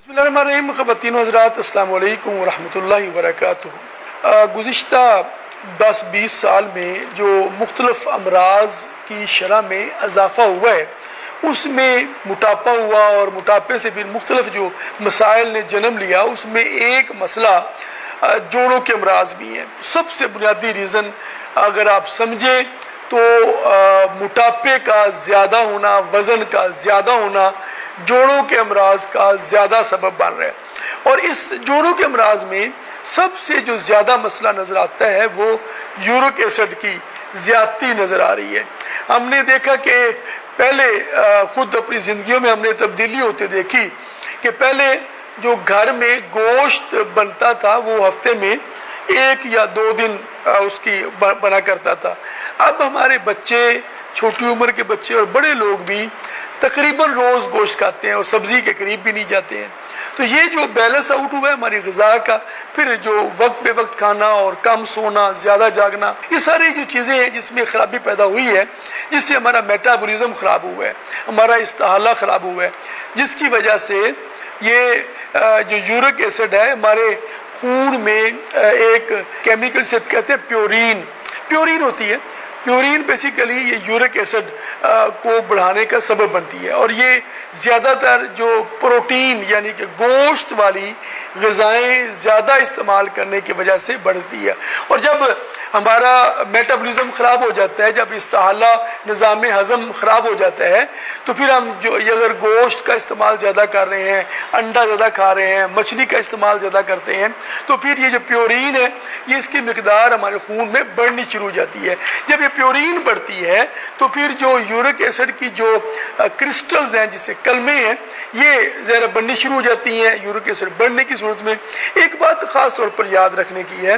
बिस्मिल्लाहिर्रहमानिर्रहीम। ख़वातीन हज़रात, अस्सलाम वालेकुम वरहमतुल्लाहि वबरकातुहू। गुज़िश्ता 10-20 साल में जो मुख्तलिफ़ अमराज़ की शरह में इजाफ़ा हुआ है, उसमें मोटापा हुआ और मोटापे से फिर मुख्तलिफ़ जो मसाइल ने जन्म लिया, उसमें एक मसला जोड़ों के अमराज भी हैं। सबसे बुनियादी रीज़न अगर आप समझें तो मोटापे का ज़्यादा होना, वज़न का ज़्यादा होना जोड़ों के अमराज का ज़्यादा सबब बन रहा है। और इस जोड़ों के अमराज में सबसे जो ज़्यादा मसला नज़र आता है वो यूरिक एसिड की ज़्यादती नज़र आ रही है। हमने देखा कि पहले ख़ुद अपनी ज़िंदगियों में हमने तब्दीली होते देखी कि पहले जो घर में गोश्त बनता था वो हफ्ते में 1 या 2 दिन उसकी बना करता था। अब हमारे बच्चे, छोटी उम्र के बच्चे और बड़े लोग भी तकरीबन रोज़ गोश्त खाते हैं और सब्ज़ी के करीब भी नहीं जाते हैं। तो ये जो बैलेंस आउट हुआ है हमारी ग़िज़ा का, फिर जो वक्त बे वक्त खाना और कम सोना, ज़्यादा जागना, ये सारी जो चीज़ें हैं जिसमें ख़राबी पैदा हुई है, जिससे हमारा मेटाबॉलिज़्म ख़राब हुआ है, हमारा इस्तेहाला ख़राब हुआ है, जिसकी वजह से ये जो यूरिक एसिड है हमारे खून में एक केमिकल से कहते हैं प्योरीन होती है। प्योरीन बेसिकली ये यूरिक एसिड को बढ़ाने का सबब बनती है और ये ज़्यादातर जो प्रोटीन यानी कि गोश्त वाली ग़िज़ाएँ ज़्यादा इस्तेमाल करने की वजह से बढ़ती है। और जब हमारा मेटाबॉलिज़्म ख़राब हो जाता है, जब इस्तेहाला निज़ाम हज़म ख़राब हो जाता है, तो फिर हम जो अगर गोश्त का इस्तेमाल ज़्यादा कर रहे हैं, अंडा ज़्यादा खा रहे हैं, मछली का इस्तेमाल ज़्यादा करते हैं, तो फिर ये जो प्योरीन है ये इसकी मिकदार हमारे खून में बढ़नी शुरू हो जाती है। जब ये प्योरीन बढ़ती है तो फिर जो यूरिक एसिड की जो क्रिस्टल्स हैं, जिसे कलमे हैं, ये ज़रा बननी शुरू हो जाती हैं। यूरिक एसिड बढ़ने की सूरत में एक बात ख़ास तौर पर याद रखने की है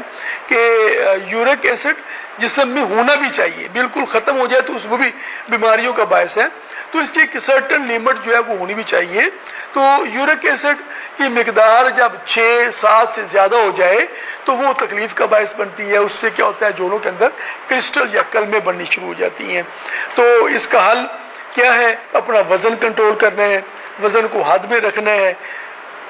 कि यूरिक एसिड जिस्म में होना भी चाहिए, बिल्कुल ख़त्म हो जाए तो उसमें भी बीमारियों का बायस है, तो इसकी एक सर्टन लिमिट जो है वो होनी भी चाहिए। तो यूरिक एसिड की मिकदार जब 6-7 से ज़्यादा हो जाए तो वो तकलीफ़ का बायस बनती है। उससे क्या होता है, जोड़ों के अंदर क्रिस्टल या कलमें बननी शुरू हो जाती हैं। तो इसका हल क्या है? अपना वज़न कंट्रोल करना है, वज़न को हद में रखना है,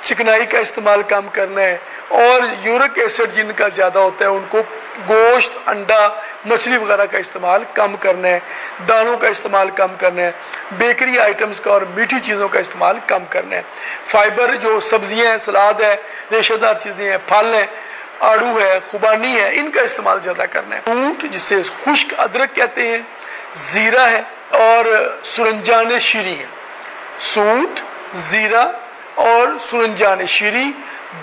चिकनाई का इस्तेमाल कम करना है, और यूरिक एसिड जिनका ज़्यादा होता है उनको गोश्त, अंडा, मछली वगैरह का इस्तेमाल कम करना है, दालों का इस्तेमाल कम करना है, बेकरी आइटम्स का और मीठी चीज़ों का इस्तेमाल कम करना है। फाइबर जो सब्ज़ियाँ हैं, सलाद है, रेशेदार चीज़ें हैं, फल हैं, आड़ू है, खुबानी है, इनका इस्तेमाल ज़्यादा करना है। सूंठ जिसे खुश्क अदरक कहते हैं, ज़ीरा है और सुरंजान शीरी है। सूंठ, ज़ीरा और सुरंजान शीरी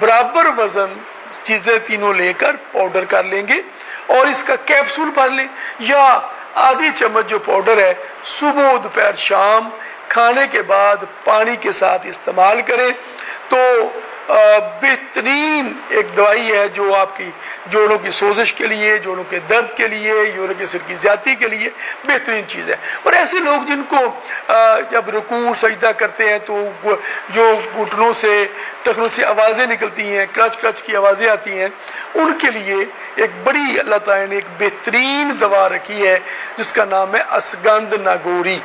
बराबर वज़न चीज़ें तीनों लेकर पाउडर कर लेंगे और इसका कैप्सूल भर लें, या आधी चम्मच जो पाउडर है सुबह, दोपहर, शाम खाने के बाद पानी के साथ इस्तेमाल करें। तो बेहतरीन एक दवाई है जो आपकी जोड़ों की सोजिश के लिए, जोड़ों के दर्द के लिए, यूरिक एसिड की ज़्यादती के लिए बेहतरीन चीज़ है। और ऐसे लोग जिनको जब रुकू सजदा करते हैं तो जो घुटनों से, टखनों से आवाज़ें निकलती हैं, क्रच की आवाज़ें आती हैं, उनके लिए एक बड़ी अल्लाह ताला ने एक बेहतरीन दवा रखी है जिसका नाम है असगंध नागौरी।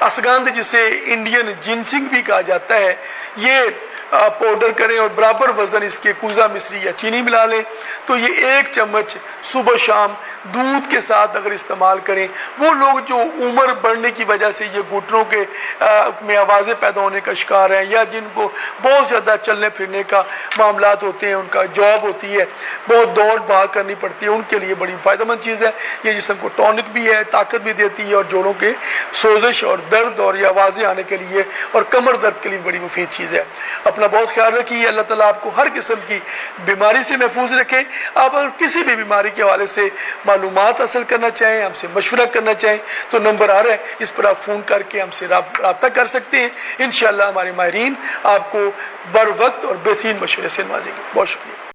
असगंध जिसे इंडियन जिनसिंग भी कहा जाता है, ये पाउडर करें और बराबर वज़न इसके कूज़ा मिश्री या चीनी मिला लें। तो ये 1 चम्मच सुबह शाम दूध के साथ अगर इस्तेमाल करें, वो लोग जो उम्र बढ़ने की वजह से ये घुटनों के में आवाज़ें पैदा होने का शिकार हैं, या जिनको बहुत ज़्यादा चलने फिरने का मामलात होते हैं, उनका जॉब होती है, बहुत दौड़ भाग करनी पड़ती है, उनके लिए बड़ी फ़ायदेमंद चीज़ है। ये जिस्म को टॉनिक भी है, ताकत भी देती है, और जोड़ों के सोजिश और दर्द और ये आवाज़ें आने के लिए और कमर दर्द के लिए बड़ी मुफीद चीज़ है। अपना बहुत ख्याल रखिए। अल्लाह ताला आपको हर किस्म की बीमारी से महफूज रखे। आप अगर किसी भी बीमारी के हवाले से मालूमात हासिल करना चाहें, हमसे मशवरा करना चाहें, तो नंबर आ रहा है, इस पर आप फ़ोन करके हमसे रब्ता कर सकते हैं। इंशाअल्लाह हमारे माहिरीन आपको बर वक्त और बेहतरीन मशवरे से नवाजेंगे। बहुत शुक्रिया।